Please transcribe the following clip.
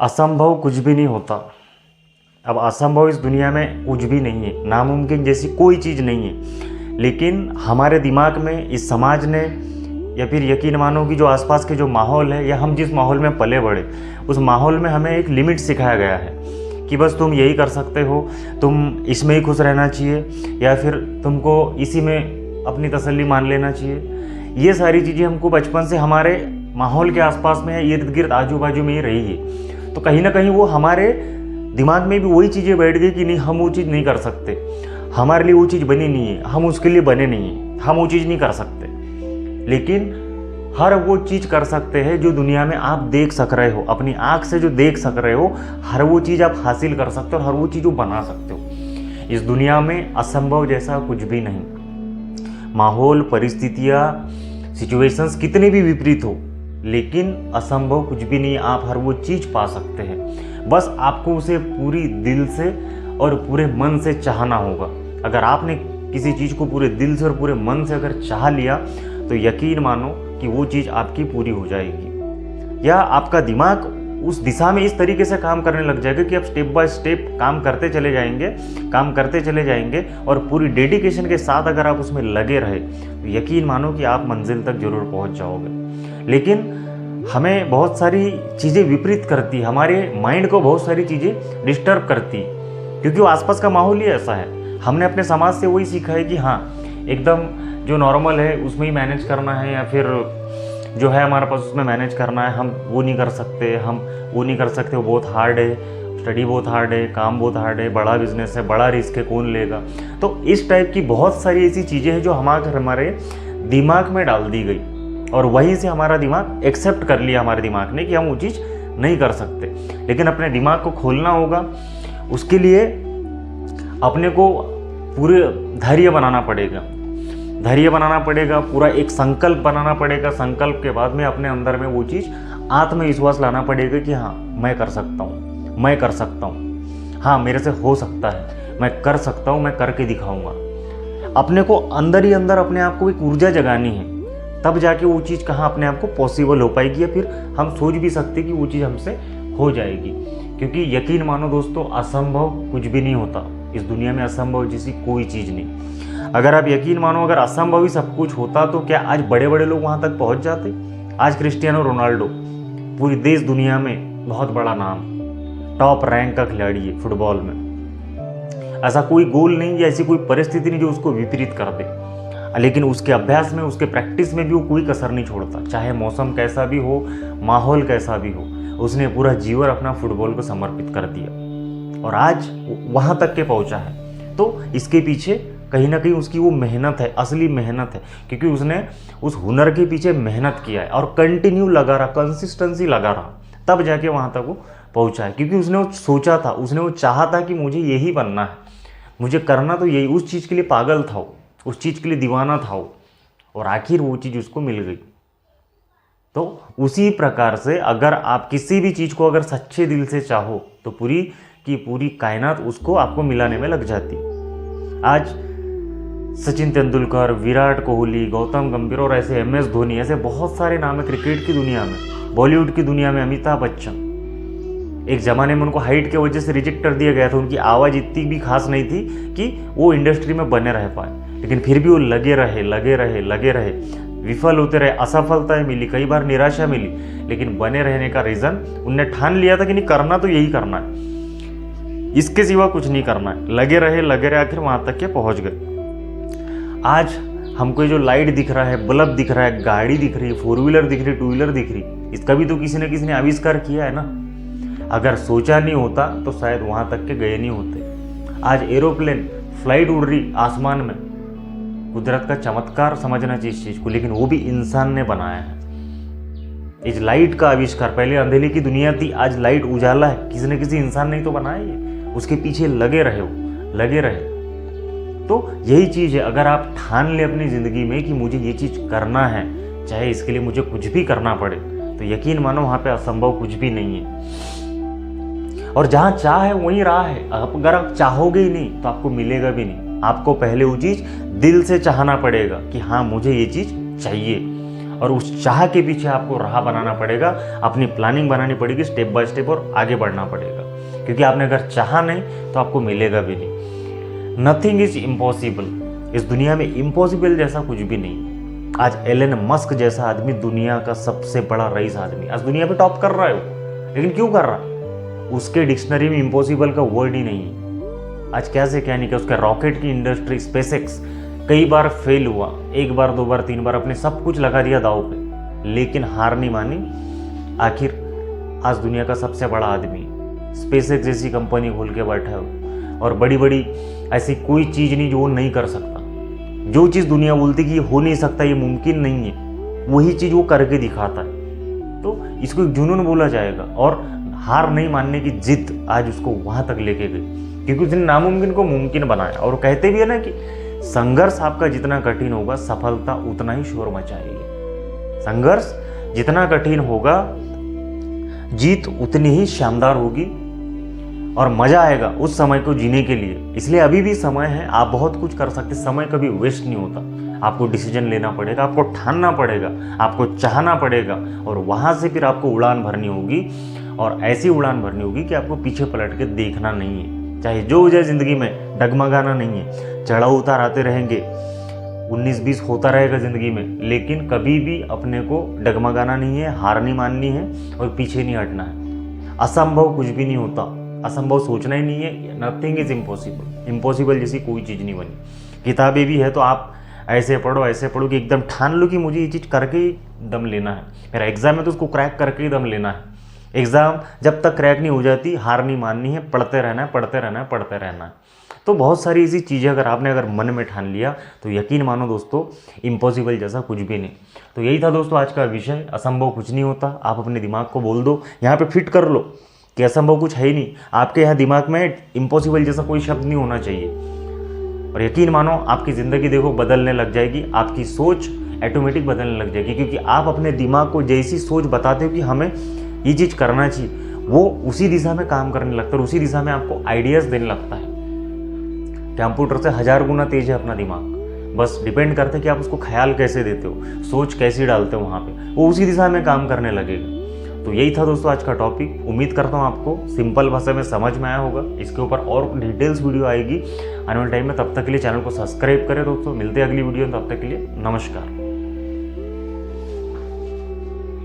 असंभव कुछ भी नहीं होता। अब असंभव इस दुनिया में कुछ भी नहीं है, नामुमकिन जैसी कोई चीज़ नहीं है। लेकिन हमारे दिमाग में, इस समाज ने, या फिर यकीन मानो कि जो आसपास के जो माहौल है, या हम जिस माहौल में पले बढ़े, उस माहौल में हमें एक लिमिट सिखाया गया है कि बस तुम यही कर सकते हो, तुम इसमें ही खुश रहना चाहिए, या फिर तुमको इसी में अपनी तसल्ली मान लेना चाहिए। ये सारी चीज़ें हमको बचपन से हमारे माहौल के आसपास में, इर्द गिर्द आजू बाजू में ही रही है। तो कहीं ना कहीं वो हमारे दिमाग में भी वही चीज़ें बैठ गई कि नहीं, हम वो चीज़ नहीं कर सकते, हमारे लिए वो चीज़ बनी नहीं है, हम उसके लिए बने नहीं हैं, हम वो चीज़ नहीं कर सकते। लेकिन हर वो चीज़ कर सकते हैं जो दुनिया में आप देख सक रहे हो, अपनी आँख से जो देख सक रहे हो, हर वो चीज़ आप हासिल कर सकते हो और हर वो चीज़ वो बना सकते हो। इस दुनिया में असंभव जैसा कुछ भी नहीं। माहौल, परिस्थितियाँ, सिचुएशंस कितने भी विपरीत हो, लेकिन असंभव कुछ भी नहीं। आप हर वो चीज़ पा सकते हैं, बस आपको उसे पूरी दिल से और पूरे मन से चाहना होगा। अगर आपने किसी चीज़ को पूरे दिल से और पूरे मन से अगर चाह लिया तो यकीन मानो कि वो चीज़ आपकी पूरी हो जाएगी, या आपका दिमाग उस दिशा में इस तरीके से काम करने लग जाएगा कि आप स्टेप बाय स्टेप काम करते चले जाएंगे और पूरी डेडिकेशन के साथ अगर आप उसमें लगे रहे तो यकीन मानो कि आप मंजिल तक जरूर पहुंच जाओगे। लेकिन हमें बहुत सारी चीज़ें विपरीत करती, हमारे माइंड को बहुत सारी चीज़ें डिस्टर्ब करती, क्योंकि वो आसपास का माहौल ही ऐसा है। हमने अपने समाज से वही सीखा है कि हाँ, एकदम जो नॉर्मल है उसमें ही मैनेज करना है, या फिर जो है हमारे पास उसमें मैनेज करना है। हम वो नहीं कर सकते, वो बहुत हार्ड है, स्टडी बहुत हार्ड है, काम बहुत हार्ड है, बड़ा बिजनेस है, बड़ा रिस्क है, कौन लेगा। तो इस टाइप की बहुत सारी ऐसी चीज़ें हैं जो हमारे दिमाग में डाल दी गई, और वहीं से हमारा दिमाग एक्सेप्ट कर लिया हमारे दिमाग ने कि हम वो चीज़ नहीं कर सकते। लेकिन अपने दिमाग को खोलना होगा, उसके लिए अपने को पूरे धैर्य बनाना पड़ेगा, पूरा एक संकल्प बनाना पड़ेगा। संकल्प के बाद में अपने अंदर में वो चीज़ आत्मविश्वास लाना पड़ेगा कि हाँ, मैं कर सकता हूँ, हाँ मेरे से हो सकता है, मैं कर सकता हूँ, मैं करके दिखाऊंगा। अपने को अंदर ही अंदर अपने आप को एक ऊर्जा जगानी है, तब जाके वो चीज़ कहाँ अपने आप को पॉसिबल हो पाएगी, या फिर हम सोच भी सकते कि वो चीज़ हमसे हो जाएगी। क्योंकि यकीन मानो दोस्तों, असंभव कुछ भी नहीं होता इस दुनिया में, असंभव जैसी कोई चीज़ नहीं। अगर आप यकीन मानो, अगर असंभव ही सब कुछ होता तो क्या आज बड़े बड़े लोग वहाँ तक पहुँच जाते? आज क्रिस्टियानो रोनाल्डो पूरी देश दुनिया में बहुत बड़ा नाम, टॉप रैंक का खिलाड़ी है फुटबॉल में। ऐसा कोई गोल नहीं या ऐसी कोई परिस्थिति नहीं जो उसको विपरीत कर दे, लेकिन उसके अभ्यास में, उसके प्रैक्टिस में भी वो कोई कसर नहीं छोड़ता। चाहे मौसम कैसा भी हो, माहौल कैसा भी हो, उसने पूरा जीवन अपना फुटबॉल को समर्पित कर दिया और आज वहाँ तक के पहुँचा है। तो इसके पीछे कहीं ना कहीं उसकी वो मेहनत है, असली मेहनत है, क्योंकि उसने उस हुनर के पीछे मेहनत किया है और कंटिन्यू लगा रहा, कंसिस्टेंसी लगा रहा, तब जाके वहाँ तक वो पहुँचा है। क्योंकि उसने वो सोचा था, उसने वो चाहा था कि मुझे यही बनना है, मुझे करना तो यही, उस चीज़ के लिए पागल था वो, उस चीज़ के लिए दीवाना था वो, और आखिर वो चीज़ उसको मिल गई। तो उसी प्रकार से अगर आप किसी भी चीज़ को अगर सच्चे दिल से चाहो तो पूरी की पूरी कायनात उसको आपको मिलाने में लग जाती। आज सचिन तेंदुलकर, विराट कोहली, गौतम गंभीर और ऐसे MS धोनी, ऐसे बहुत सारे नाम है क्रिकेट की दुनिया में, बॉलीवुड की दुनिया में, अमिताभ बच्चन। एक ज़माने में उनको हाइट के वजह से रिजेक्ट कर दिया गया था, उनकी आवाज़ इतनी भी खास नहीं थी कि वो इंडस्ट्री में बने रह पाए, लेकिन फिर भी वो लगे रहे, विफल होते रहे, असफलताएं मिली, कई बार निराशा मिली, लेकिन बने रहने का रीज़न उनने ठान लिया था कि नहीं, करना तो यही करना है, इसके सिवा कुछ नहीं करना है। लगे रहे, आखिर वहाँ तक के पहुँच गए। आज हमको जो लाइट दिख रहा है, बल्ब दिख रहा है, गाड़ी दिख रही है, 4 व्हीलर दिख रही, 2 व्हीलर दिख रही, इसका भी तो किसी न किसी ने आविष्कार किया है ना। अगर सोचा नहीं होता तो शायद वहाँ तक के गए नहीं होते। आज एरोप्लेन, फ्लाइट उड़ रही आसमान में, कुदरत का चमत्कार समझना चाहिए इस चीज़ को, लेकिन वो भी इंसान ने बनाया है। इस लाइट का आविष्कार, पहले अंधेरे की दुनिया थी, आज लाइट उजाला है, किसी न किसी इंसान ने तो बनाया है, उसके पीछे लगे रहे। तो यही चीज़ है, अगर आप ठान ले अपनी ज़िंदगी में कि मुझे ये चीज़ करना है, चाहे इसके लिए मुझे कुछ भी करना पड़े, तो यकीन मानो वहाँ पे असंभव कुछ भी नहीं है। और जहाँ चाह है वहीं राह है। अगर आप चाहोगे ही नहीं तो आपको मिलेगा भी नहीं। आपको पहले वो चीज़ दिल से चाहना पड़ेगा कि हाँ, मुझे ये चीज़ चाहिए, और उस चाह के पीछे आपको राह बनाना पड़ेगा, अपनी प्लानिंग बनानी पड़ेगी स्टेप बाय स्टेप और आगे बढ़ना पड़ेगा। क्योंकि आपने अगर चाहा नहीं तो आपको मिलेगा भी नहीं। Nothing is impossible. इस दुनिया में इम्पॉसिबल जैसा कुछ भी नहीं। आज एलन मस्क जैसा आदमी, दुनिया का सबसे बड़ा रईस आदमी, आज दुनिया पे टॉप कर रहा है वो। लेकिन क्यों कर रहा है? उसके डिक्शनरी में इम्पॉसिबल का वर्ड ही नहीं है। आज क्या से क्या नहीं किया। उसके रॉकेट की इंडस्ट्री स्पेसएक्स कई बार फेल हुआ, 1 बार 2 बार 3 बार अपने सब कुछ लगा दिया दाव पे, लेकिन हार नहीं मानी। आखिर आज दुनिया का सबसे बड़ा आदमी स्पेसएक्स जैसी कंपनी खोल के बैठा है और बड़ी बड़ी ऐसी कोई चीज़ नहीं जो वो नहीं कर सकता। जो चीज़ दुनिया बोलती कि ये हो नहीं सकता, ये मुमकिन नहीं है, वही चीज़ वो करके दिखाता है। तो इसको एक जुनून बोला जाएगा। और हार नहीं मानने की जिद आज उसको वहाँ तक लेके गई, क्योंकि उसने नामुमकिन को मुमकिन बनाया। और कहते भी है ना कि संघर्ष आपका जितना कठिन होगा, सफलता उतना ही शोर मचाएगी। संघर्ष जितना कठिन होगा, जीत उतनी ही शानदार होगी और मजा आएगा उस समय को जीने के लिए। इसलिए अभी भी समय है, आप बहुत कुछ कर सकते। समय कभी वेस्ट नहीं होता। आपको डिसीजन लेना पड़ेगा, आपको ठानना पड़ेगा, आपको चाहना पड़ेगा और वहां से फिर आपको उड़ान भरनी होगी। और ऐसी उड़ान भरनी होगी कि आपको पीछे पलट के देखना नहीं है। चाहे जो हो जाए जिंदगी में, डगमगाना नहीं है। चढ़ाव उतार आते रहेंगे, 19-20 होता रहेगा ज़िंदगी में, लेकिन कभी भी अपने को डगमगाना नहीं है, हार नहीं माननी है और पीछे नहीं हटना है। असंभव कुछ भी नहीं होता, असंभव सोचना ही नहीं है। Nothing is impossible. इम्पॉसिबल जैसी कोई चीज़ नहीं बनी। किताबें भी है तो आप ऐसे पढ़ो कि एकदम ठान लो कि मुझे ये चीज़ करके ही दम लेना है। मेरा एग्ज़ाम है तो उसको क्रैक करके ही दम लेना है। एग्ज़ाम जब तक क्रैक नहीं हो जाती, हार नहीं माननी है, पढ़ते रहना है, पढ़ते रहना है, पढ़ते रहना है। तो बहुत सारी ऐसी चीज़ें अगर मन में ठान लिया तो यकीन मानो दोस्तों, इम्पॉसिबल जैसा कुछ भी नहीं। तो यही था दोस्तों आज का विषय। असंभव कुछ नहीं होता। आप अपने दिमाग को बोल दो, यहाँ पे फिट कर लो कि असंभव कुछ है ही नहीं। आपके यहाँ दिमाग में इम्पॉसिबल जैसा कोई शब्द नहीं होना चाहिए। और यकीन मानो आपकी ज़िंदगी देखो बदलने लग जाएगी, आपकी सोच ऑटोमेटिक बदलने लग जाएगी। क्योंकि आप अपने दिमाग को जैसी सोच बताते हो कि हमें ये चीज़ करना चाहिए, वो उसी दिशा में काम करने लगता है और उसी दिशा में आपको आइडियाज़ देने लगता है। कंप्यूटर से 1000 गुना तेज है अपना दिमाग। बस डिपेंड करता है कि आप उसको ख्याल कैसे देते हो, सोच कैसी डालते हो, वहाँ पे वो उसी दिशा में काम करने लगेगा। तो यही था दोस्तों आज का टॉपिक। उम्मीद करता हूँ आपको सिंपल भाषा में समझ में आया होगा। इसके ऊपर और डिटेल्स वीडियो आएगी आने वाले टाइम में। तब तक के लिए चैनल को सब्सक्राइब करें दोस्तों। मिलते हैं अगली वीडियो में, तब तक के लिए नमस्कार।